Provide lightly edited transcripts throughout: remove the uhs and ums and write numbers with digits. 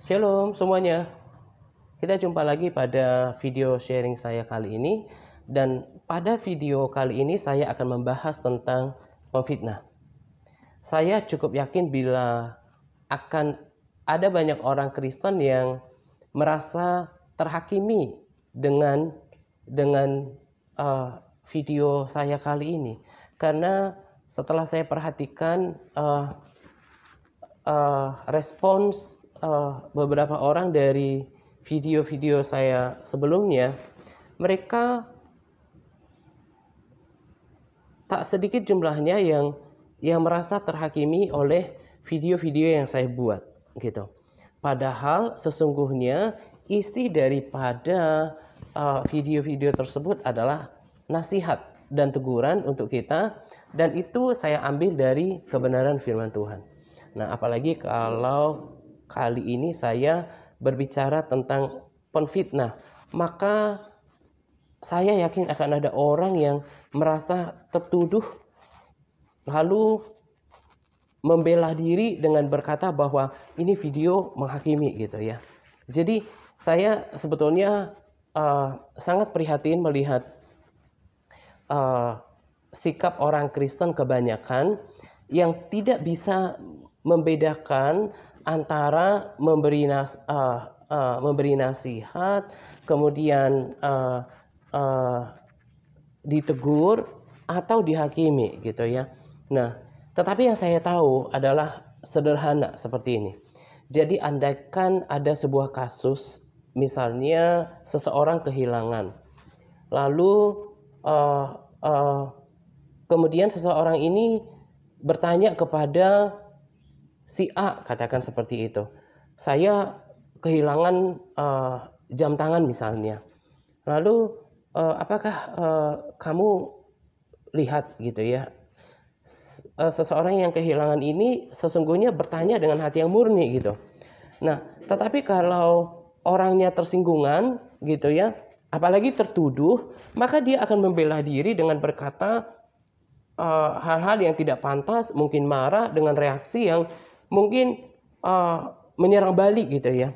Shalom semuanya. Kita jumpa lagi pada video sharing saya kali ini. Dan pada video kali ini saya akan membahas tentang memfitnah. Saya cukup yakin bila akan ada banyak orang Kristen yang merasa terhakimi dengan video saya kali ini. Karena setelah saya perhatikan respons beberapa orang dari video-video saya sebelumnya, mereka tak sedikit jumlahnya yang merasa terhakimi oleh video-video yang saya buat gitu. Padahal sesungguhnya isi daripada video-video tersebut adalah nasihat dan teguran untuk kita, dan itu saya ambil dari kebenaran firman Tuhan. Nah, apalagi kalau kali ini saya berbicara tentang penfitnah, maka saya yakin akan ada orang yang merasa tertuduh lalu membela diri dengan berkata bahwa ini video menghakimi gitu ya. Jadi saya sebetulnya sangat prihatin melihat sikap orang Kristen kebanyakan yang tidak bisa membedakan antara memberi nasihat, kemudian ditegur atau dihakimi gitu ya. Nah, tetapi yang saya tahu adalah sederhana seperti ini. Jadi andaikan ada sebuah kasus, misalnya seseorang kehilangan, lalu kemudian seseorang ini bertanya kepada si A, katakan seperti itu. Saya kehilangan jam tangan misalnya. Lalu apakah kamu lihat gitu ya? Seseorang yang kehilangan ini sesungguhnya bertanya dengan hati yang murni gitu. Nah, tetapi kalau orangnya tersinggungan gitu ya, apalagi tertuduh, maka dia akan membela diri dengan berkata hal-hal yang tidak pantas, mungkin marah dengan reaksi yang mungkin menyerang balik gitu ya.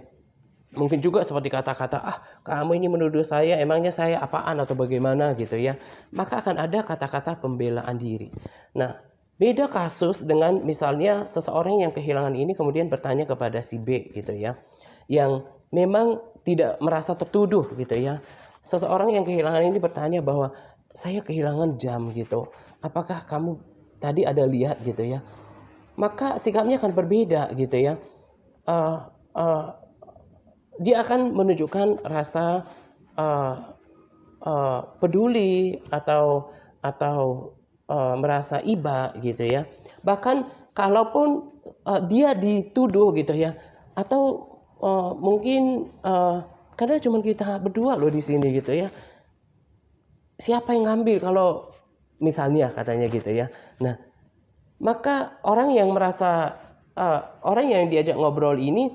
Mungkin juga seperti kata-kata, kamu ini menuduh saya, emangnya saya apaan atau bagaimana gitu ya. Maka akan ada kata-kata pembelaan diri. Nah, beda kasus dengan misalnya seseorang yang kehilangan ini kemudian bertanya kepada si B gitu ya, yang memang tidak merasa tertuduh gitu ya. Seseorang yang kehilangan ini bertanya bahwa saya kehilangan jam gitu, apakah kamu tadi ada lihat gitu ya. Maka sikapnya akan berbeda gitu ya. Dia akan menunjukkan rasa peduli atau merasa iba gitu ya. Bahkan kalaupun dia dituduh gitu ya, atau mungkin karena cuma kita berdua loh di sini gitu ya. Siapa yang ngambil kalau misalnya katanya gitu ya. Nah, maka orang yang merasa orang yang diajak ngobrol ini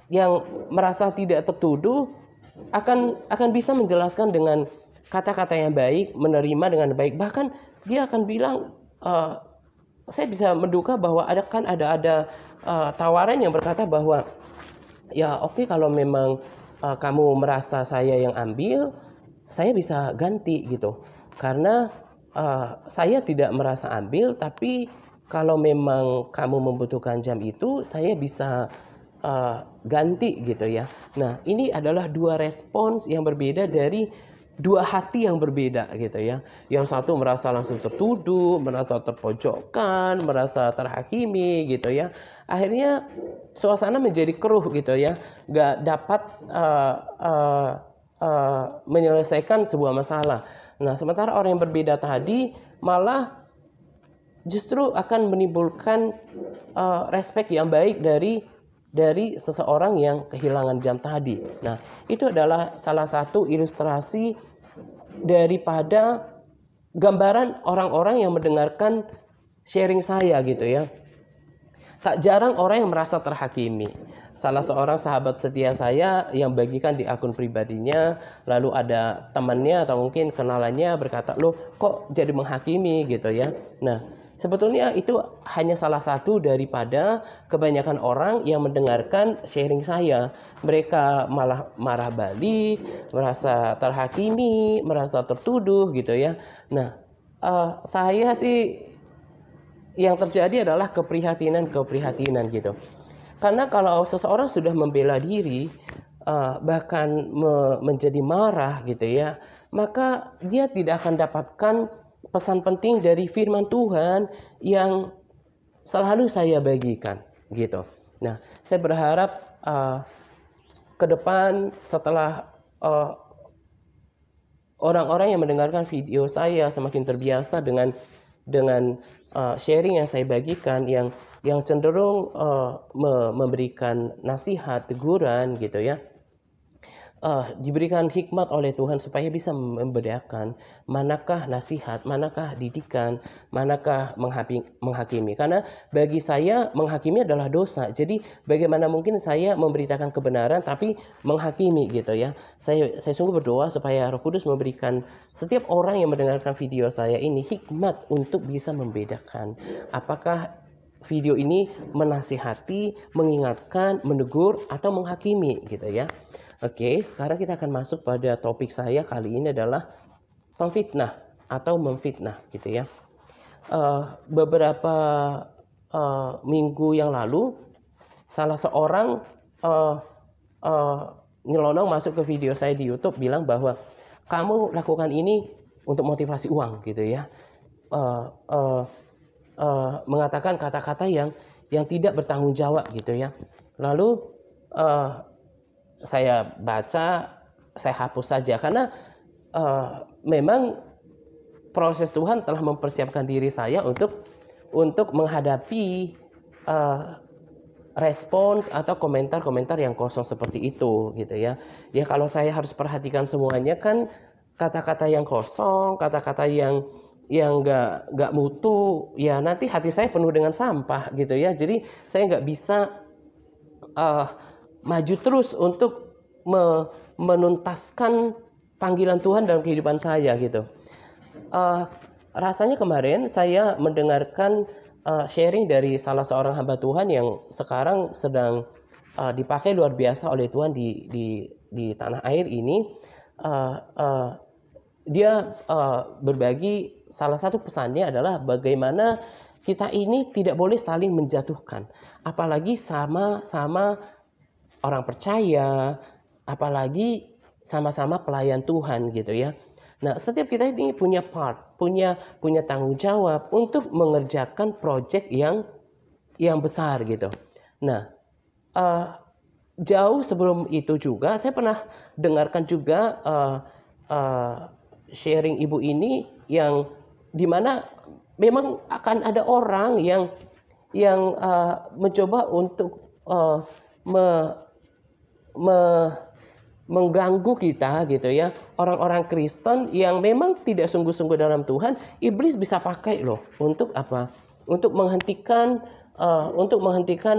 yang merasa tidak tertuduh akan bisa menjelaskan dengan kata-kata yang baik, menerima dengan baik. Bahkan dia akan bilang, saya bisa menduga bahwa ada tawaran yang berkata bahwa ya oke, kalau memang kamu merasa saya yang ambil, saya bisa ganti gitu. Karena saya tidak merasa ambil, tapi kalau memang kamu membutuhkan jam itu, saya bisa ganti gitu ya. Nah, ini adalah dua respons yang berbeda dari dua hati yang berbeda gitu ya. Yang satu merasa langsung tertuduh, merasa terpojokkan, merasa terhakimi gitu ya. Akhirnya suasana menjadi keruh gitu ya. Gak dapat menyelesaikan sebuah masalah. Nah, sementara orang yang berbeda tadi malah justru akan menimbulkan respek yang baik dari seseorang yang kehilangan jam tadi. Nah, itu adalah salah satu ilustrasi daripada gambaran orang-orang yang mendengarkan sharing saya gitu ya. Tak jarang orang yang merasa terhakimi. Salah seorang sahabat setia saya yang bagikan di akun pribadinya, lalu ada temannya atau mungkin kenalannya berkata, "Loh, kok jadi menghakimi?" gitu ya. Nah, Sebetulnya itu hanya salah satu daripada kebanyakan orang yang mendengarkan sharing saya. Mereka malah marah balik, merasa terhakimi, merasa tertuduh gitu ya. Nah, saya sih yang terjadi adalah keprihatinan gitu. Karena kalau seseorang sudah membela diri, bahkan menjadi marah gitu ya, maka dia tidak akan dapatkan pesan penting dari firman Tuhan yang selalu saya bagikan gitu. Nah, saya berharap ke depan setelah orang-orang yang mendengarkan video saya semakin terbiasa dengan sharing yang saya bagikan yang cenderung memberikan nasihat, teguran gitu ya. Diberikan hikmat oleh Tuhan supaya bisa membedakan manakah nasihat, manakah didikan, manakah menghakimi. Karena bagi saya menghakimi adalah dosa. Jadi bagaimana mungkin saya memberitakan kebenaran tapi menghakimi gitu ya. Saya sungguh berdoa supaya Roh Kudus memberikan setiap orang yang mendengarkan video saya ini hikmat untuk bisa membedakan apakah video ini menasihati, mengingatkan, menegur atau menghakimi gitu ya. Oke, sekarang kita akan masuk pada topik saya kali ini adalah pemfitnah atau memfitnah gitu ya. Beberapa minggu yang lalu salah seorang nyelonong masuk ke video saya di YouTube bilang bahwa kamu lakukan ini untuk motivasi uang gitu ya. Mengatakan kata-kata yang tidak bertanggung jawab gitu ya. Lalu saya baca, saya hapus saja karena memang proses Tuhan telah mempersiapkan diri saya untuk menghadapi respons atau komentar-komentar yang kosong seperti itu gitu ya. Ya kalau saya harus perhatikan semuanya kan kata-kata yang kosong, kata-kata yang nggak mutu, ya nanti hati saya penuh dengan sampah gitu ya. Jadi saya nggak bisa maju terus untuk menuntaskan panggilan Tuhan dalam kehidupan saya gitu. Rasanya kemarin saya mendengarkan sharing dari salah seorang hamba Tuhan yang sekarang sedang dipakai luar biasa oleh Tuhan di tanah air ini. Dia berbagi salah satu pesannya adalah bagaimana kita ini tidak boleh saling menjatuhkan, apalagi sama-sama orang percaya, apalagi sama-sama pelayan Tuhan gitu ya. Nah, setiap kita ini punya punya tanggung jawab untuk mengerjakan proyek yang besar gitu. Nah, jauh sebelum itu juga saya pernah dengarkan juga sharing ibu ini yang dimana memang akan ada orang yang mencoba untuk mengganggu kita gitu ya. Orang-orang Kristen yang memang tidak sungguh-sungguh dalam Tuhan, iblis bisa pakai loh untuk apa? Untuk menghentikan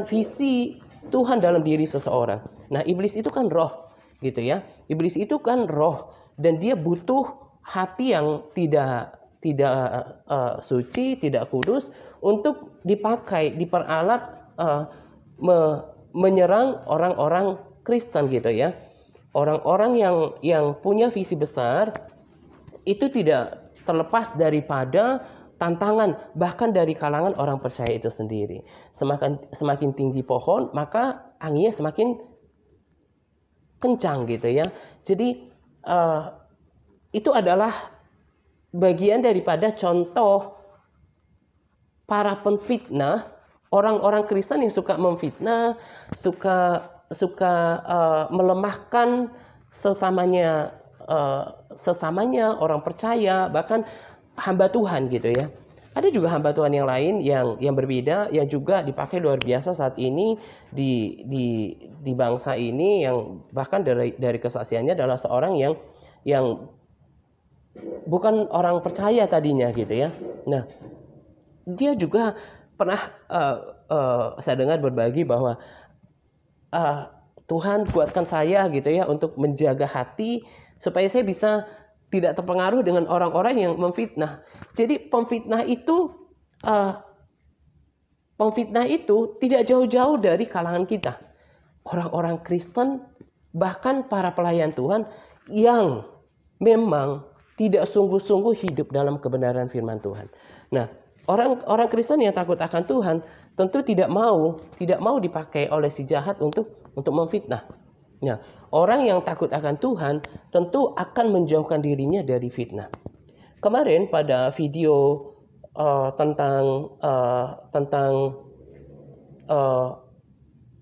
visi Tuhan dalam diri seseorang. Nah, iblis itu kan roh gitu ya. Iblis itu kan roh dan dia butuh hati yang tidak suci, tidak kudus untuk dipakai, diperalat menyerang orang-orang Kristen gitu ya. Orang-orang yang punya visi besar itu tidak terlepas daripada tantangan bahkan dari kalangan orang percaya itu sendiri. Semakin tinggi pohon, maka anginnya semakin kencang gitu ya. Jadi itu adalah bagian daripada contoh para pemfitnah, orang-orang Kristen yang suka memfitnah, suka melemahkan sesamanya orang percaya, bahkan hamba Tuhan gitu ya. Ada juga hamba Tuhan yang lain yang berbeda yang juga dipakai luar biasa saat ini di bangsa ini, yang bahkan dari kesaksiannya adalah seorang yang bukan orang percaya tadinya gitu ya. Nah, dia juga pernah saya dengar berbagi bahwa Tuhan kuatkan saya gitu ya untuk menjaga hati supaya saya bisa tidak terpengaruh dengan orang-orang yang memfitnah. Jadi pemfitnah itu eh, pemfitnah itu tidak jauh-jauh dari kalangan kita. Orang-orang Kristen, bahkan para pelayan Tuhan yang memang tidak sungguh-sungguh hidup dalam kebenaran firman Tuhan. Nah, orang Kristen yang takut akan Tuhan tentu tidak mau dipakai oleh si jahat untuk memfitnah. Nah, orang yang takut akan Tuhan tentu akan menjauhkan dirinya dari fitnah. Kemarin pada video tentang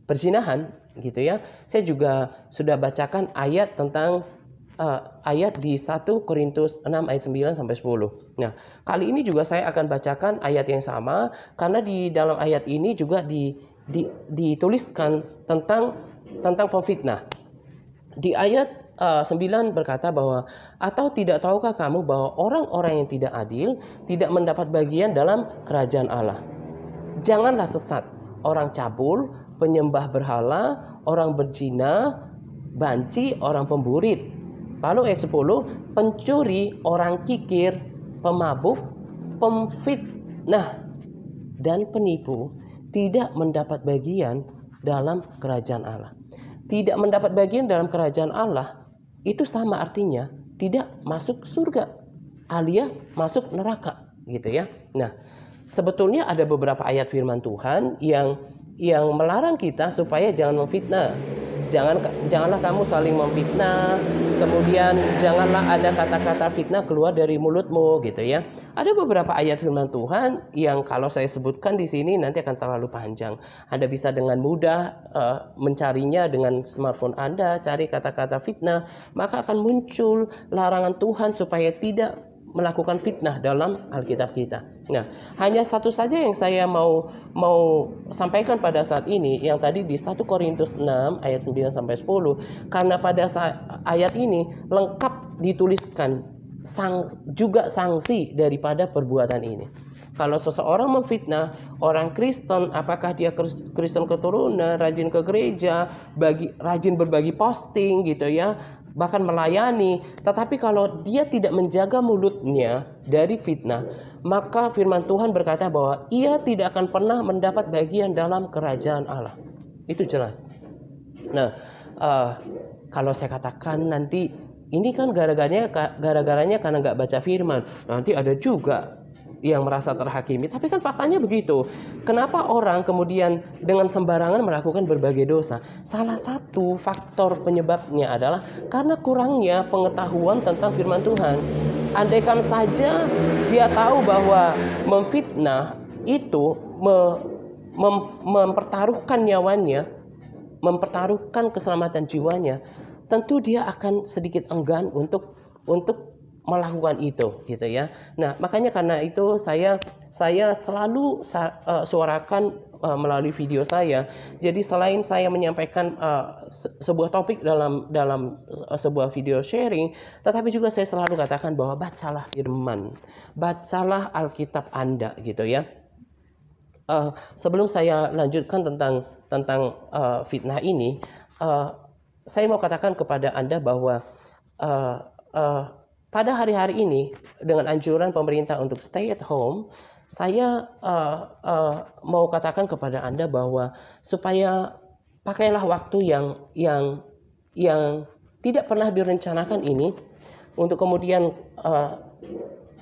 perzinahan gitu ya, saya juga sudah bacakan ayat tentang ayat di 1 Korintus 6 ayat 9 sampai 10. Nah, kali ini juga saya akan bacakan ayat yang sama karena di dalam ayat ini juga dituliskan tentang pemfitnah. Di ayat 9 berkata bahwa, atau tidak tahukah kamu bahwa orang-orang yang tidak adil tidak mendapat bagian dalam kerajaan Allah. Janganlah sesat orang cabul, penyembah berhala, orang berzina, banci, orang pemburit. Lalu ayat 10, pencuri, orang kikir, pemabuk, pemfitnah, dan penipu tidak mendapat bagian dalam kerajaan Allah. Tidak mendapat bagian dalam kerajaan Allah itu sama artinya tidak masuk surga alias masuk neraka gitu ya. Nah, sebetulnya ada beberapa ayat firman Tuhan yang melarang kita supaya jangan memfitnah. Janganlah kamu saling memfitnah. Kemudian janganlah ada kata-kata fitnah keluar dari mulutmu gitu ya. Ada beberapa ayat firman Tuhan yang kalau saya sebutkan di sini nanti akan terlalu panjang. Anda bisa dengan mudah mencarinya dengan smartphone Anda, cari kata-kata fitnah, maka akan muncul larangan Tuhan supaya tidak melakukan fitnah dalam Alkitab kita. Nah, hanya satu saja yang saya mau sampaikan pada saat ini, yang tadi di 1 Korintus 6 ayat 9 sampai 10, karena pada ayat ini lengkap dituliskan juga sanksi daripada perbuatan ini. Kalau seseorang memfitnah orang Kristen, apakah dia Kristen keturunan, rajin ke gereja, rajin berbagi posting gitu ya, bahkan melayani, tetapi kalau dia tidak menjaga mulutnya dari fitnah, maka firman Tuhan berkata bahwa ia tidak akan pernah mendapat bagian dalam kerajaan Allah. Itu jelas. Nah, kalau saya katakan nanti ini kan gara-garanya karena nggak baca firman, nanti ada juga yang merasa terhakimi. Tapi kan faktanya begitu. Kenapa orang kemudian dengan sembarangan melakukan berbagai dosa? Salah satu faktor penyebabnya adalah karena kurangnya pengetahuan tentang firman Tuhan. Andaikan saja dia tahu bahwa memfitnah itu mempertaruhkan nyawanya, mempertaruhkan keselamatan jiwanya, tentu dia akan sedikit enggan untuk melakukan itu gitu ya. Nah, makanya karena itu saya selalu suarakan melalui video saya. Jadi selain saya menyampaikan sebuah topik dalam sebuah video sharing, tetapi juga saya selalu katakan bahwa bacalah firman, bacalah Alkitab Anda gitu ya. Sebelum saya lanjutkan tentang fitnah ini, saya mau katakan kepada Anda bahwa pada hari-hari ini dengan anjuran pemerintah untuk stay at home, saya mau katakan kepada Anda bahwa supaya pakailah waktu yang tidak pernah direncanakan ini untuk kemudian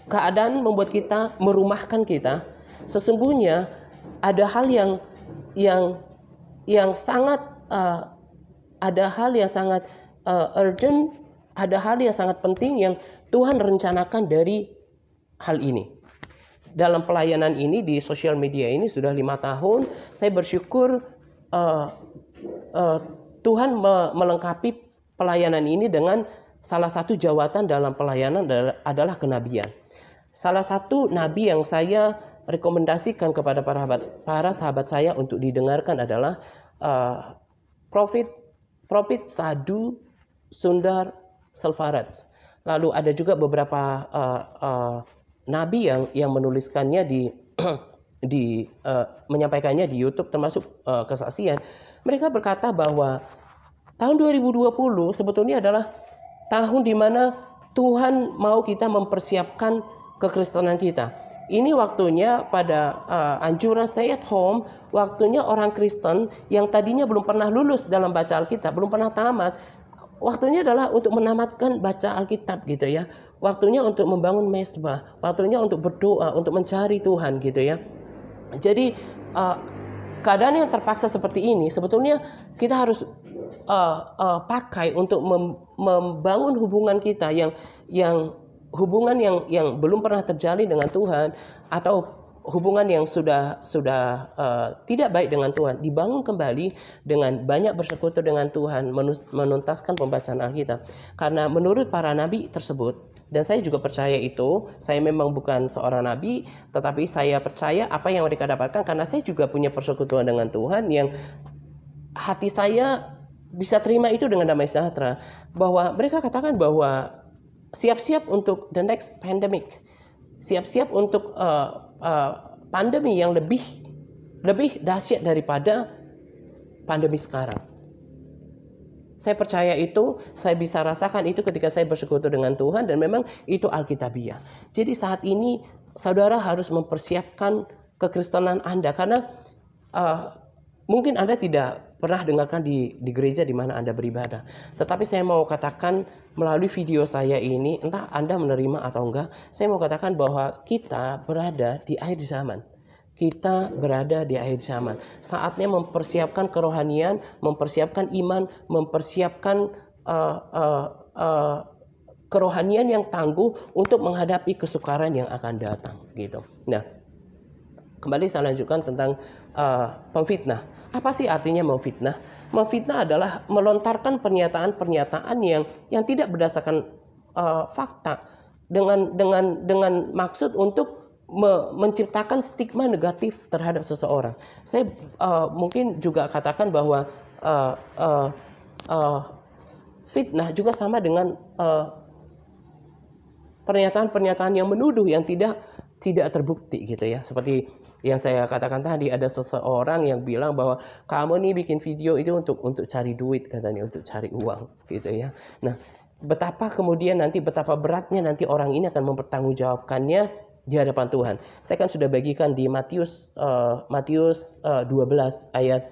keadaan membuat kita merumahkan kita. Sesungguhnya ada hal yang sangat ada hal yang sangat urgent, ada hal yang sangat penting yang Tuhan rencanakan dari hal ini. Dalam pelayanan ini di sosial media ini sudah 5 tahun, saya bersyukur Tuhan melengkapi pelayanan ini dengan salah satu jawatan dalam pelayanan adalah kenabian. Salah satu nabi yang saya rekomendasikan kepada para sahabat saya untuk didengarkan adalah Prophet Sadhu Sundar Selvaraj. Lalu ada juga beberapa nabi yang menuliskannya menyampaikannya di YouTube, termasuk kesaksian. Mereka berkata bahwa tahun 2020 sebetulnya adalah tahun di mana Tuhan mau kita mempersiapkan kekristenan kita. Ini waktunya pada anjuran stay at home, waktunya orang Kristen yang tadinya belum pernah lulus dalam baca Alkitab, belum pernah tamat, waktunya adalah untuk menamatkan baca Alkitab gitu ya. Waktunya untuk membangun mezbah, waktunya untuk berdoa, untuk mencari Tuhan gitu ya. Jadi keadaan yang terpaksa seperti ini sebetulnya kita harus pakai untuk membangun hubungan kita yang hubungan yang belum pernah terjalin dengan Tuhan, atau hubungan yang sudah tidak baik dengan Tuhan, dibangun kembali dengan banyak bersekutu dengan Tuhan, menuntaskan pembacaan Alkitab. Karena menurut para nabi tersebut, dan saya juga percaya itu, saya memang bukan seorang nabi, tetapi saya percaya apa yang mereka dapatkan karena saya juga punya persekutuan dengan Tuhan, yang hati saya bisa terima itu dengan damai sejahtera. Bahwa mereka katakan bahwa siap-siap untuk the next pandemic, siap-siap untuk pandemi yang lebih dahsyat daripada pandemi sekarang. Saya percaya itu, saya bisa rasakan itu ketika saya bersekutu dengan Tuhan, dan memang itu Alkitabiah. Jadi saat ini saudara harus mempersiapkan kekristenan Anda, karena mungkin Anda tidak pernah dengarkan di gereja di mana Anda beribadah. Tetapi saya mau katakan melalui video saya ini, entah Anda menerima atau enggak, saya mau katakan bahwa kita berada di akhir zaman. Kita berada di akhir zaman. Saatnya mempersiapkan kerohanian, mempersiapkan iman, mempersiapkan kerohanian yang tangguh untuk menghadapi kesukaran yang akan datang gitu. Nah, kembali saya lanjutkan tentang pemfitnah. Apa sih artinya memfitnah? Memfitnah adalah melontarkan pernyataan-pernyataan yang tidak berdasarkan fakta, dengan maksud untuk menciptakan stigma negatif terhadap seseorang. Saya mungkin juga katakan bahwa fitnah juga sama dengan pernyataan-pernyataan yang menuduh yang tidak terbukti gitu ya. Seperti yang saya katakan tadi, ada seseorang yang bilang bahwa kamu nih bikin video itu untuk cari duit katanya, untuk cari uang gitu ya. Nah, betapa beratnya nanti orang ini akan mempertanggungjawabkannya di hadapan Tuhan. Saya kan sudah bagikan di Matius 12 ayat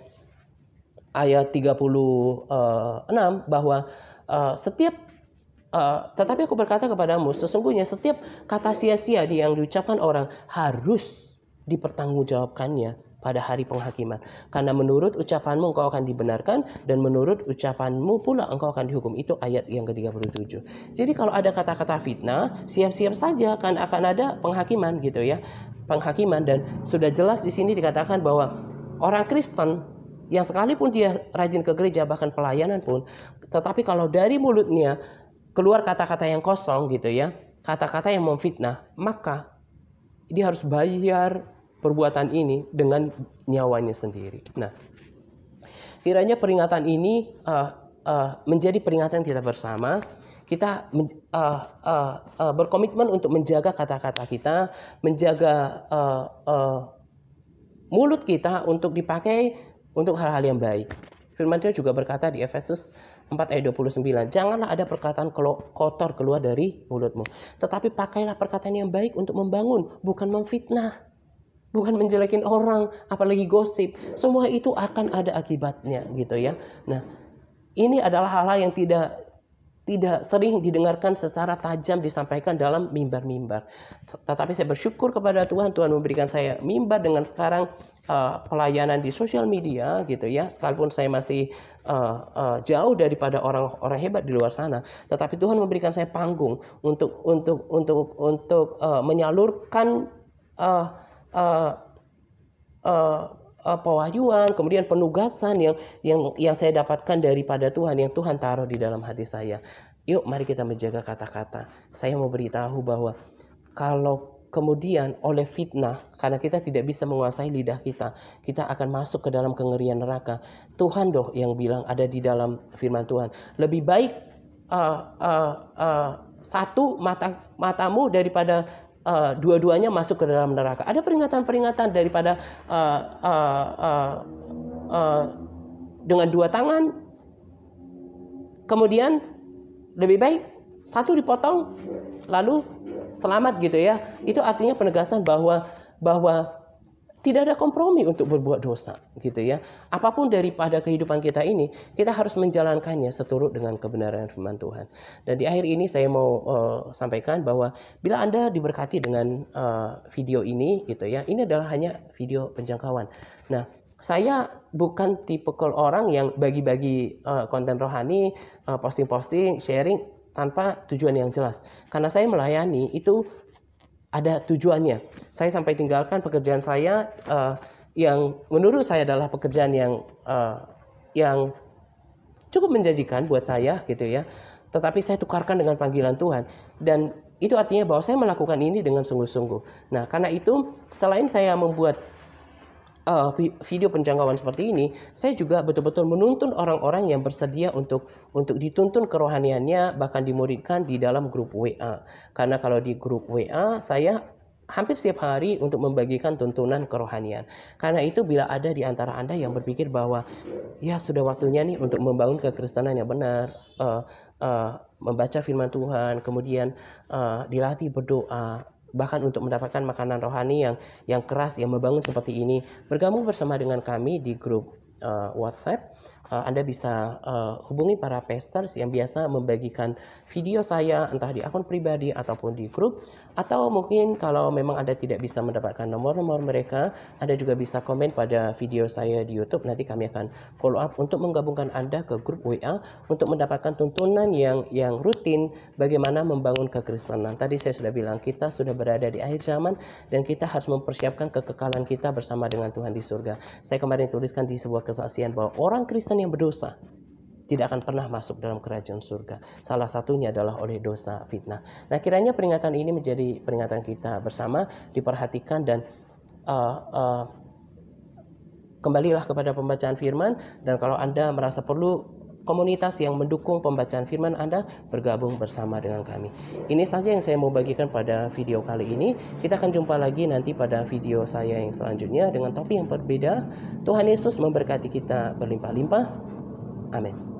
36 bahwa tetapi aku berkata kepadamu, sesungguhnya setiap kata sia-sia yang diucapkan orang harus dipertanggungjawabkannya pada hari penghakiman. Karena menurut ucapanmu engkau akan dibenarkan, dan menurut ucapanmu pula engkau akan dihukum. Itu ayat yang ke-37. Jadi kalau ada kata-kata fitnah, siap-siap saja akan ada penghakiman gitu ya. Penghakiman, dan sudah jelas di sini dikatakan bahwa orang Kristen yang sekalipun dia rajin ke gereja, bahkan pelayanan pun, tetapi kalau dari mulutnya keluar kata-kata yang kosong gitu ya, kata-kata yang memfitnah, maka dia harus bayar perbuatan ini dengan nyawanya sendiri. Nah, kiranya peringatan ini menjadi peringatan kita bersama. Kita berkomitmen untuk menjaga kata-kata kita, menjaga mulut kita untuk dipakai untuk hal-hal yang baik. Firman Tuhan juga berkata di Efesus 4 ayat 29, janganlah ada perkataan kotor keluar dari mulutmu, tetapi pakailah perkataan yang baik untuk membangun, bukan memfitnah, bukan menjelekin orang, apalagi gosip. Semua itu akan ada akibatnya gitu ya. Nah, ini adalah hal-hal yang tidak sering didengarkan secara tajam disampaikan dalam mimbar-mimbar. Tetapi saya bersyukur kepada Tuhan memberikan saya mimbar dengan sekarang pelayanan di sosial media gitu ya. Sekalipun saya masih jauh daripada orang-orang hebat di luar sana, tetapi Tuhan memberikan saya panggung untuk menyalurkan pewahyuan, kemudian penugasan yang saya dapatkan daripada Tuhan, yang Tuhan taruh di dalam hati saya. Yuk, mari kita menjaga kata-kata. Saya mau beritahu bahwa kalau kemudian oleh fitnah, karena kita tidak bisa menguasai lidah kita akan masuk ke dalam kengerian neraka. Tuhan yang bilang ada di dalam firman Tuhan, lebih baik satu matamu daripada dua-duanya masuk ke dalam neraka. Ada peringatan-peringatan daripada dengan dua tangan, kemudian lebih baik satu dipotong lalu selamat gitu ya. Itu artinya penegasan bahwa tidak ada kompromi untuk berbuat dosa gitu ya. Apapun daripada kehidupan kita ini, kita harus menjalankannya seturut dengan kebenaran firman Tuhan. Dan di akhir ini saya mau sampaikan bahwa bila Anda diberkati dengan video ini gitu ya, ini adalah hanya video penjangkauan. Nah, saya bukan tipikal orang yang bagi-bagi konten rohani, posting-posting, sharing tanpa tujuan yang jelas. Karena saya melayani itu ada tujuannya. Saya sampai tinggalkan pekerjaan saya yang menurut saya adalah pekerjaan yang cukup menjanjikan buat saya gitu ya. Tetapi saya tukarkan dengan panggilan Tuhan, dan itu artinya bahwa saya melakukan ini dengan sungguh-sungguh. Nah, karena itu selain saya membuat video penjangkauan seperti ini, saya juga betul-betul menuntun orang-orang yang bersedia untuk dituntun kerohaniannya, bahkan dimuridkan di dalam grup WA. Karena kalau di grup WA, saya hampir setiap hari untuk membagikan tuntunan kerohanian. Karena itu bila ada di antara Anda yang berpikir bahwa ya sudah waktunya nih untuk membangun kekristenan yang benar, membaca firman Tuhan, kemudian dilatih berdoa, bahkan untuk mendapatkan makanan rohani yang keras, yang membangun seperti ini, bergabung bersama dengan kami di grup WhatsApp. Anda bisa hubungi para pastors yang biasa membagikan video saya entah di akun pribadi ataupun di grup. Atau mungkin kalau memang Anda tidak bisa mendapatkan nomor-nomor mereka, Anda juga bisa komen pada video saya di YouTube. Nanti kami akan follow up untuk menggabungkan Anda ke grup WA untuk mendapatkan tuntunan yang rutin bagaimana membangun kekristenan. Tadi saya sudah bilang kita sudah berada di akhir zaman dan kita harus mempersiapkan kekekalan kita bersama dengan Tuhan di surga. Saya kemarin tuliskan di sebuah kesaksian bahwa orang Kristen yang berdosa tidak akan pernah masuk dalam kerajaan surga. Salah satunya adalah oleh dosa fitnah. Nah, kiranya peringatan ini menjadi peringatan kita bersama, diperhatikan, dan kembalilah kepada pembacaan firman. Dan kalau Anda merasa perlu komunitas yang mendukung pembacaan firman Anda, bergabung bersama dengan kami. Ini saja yang saya mau bagikan pada video kali ini. Kita akan jumpa lagi nanti pada video saya yang selanjutnya dengan topik yang berbeda. Tuhan Yesus memberkati kita berlimpah-limpah. Amin.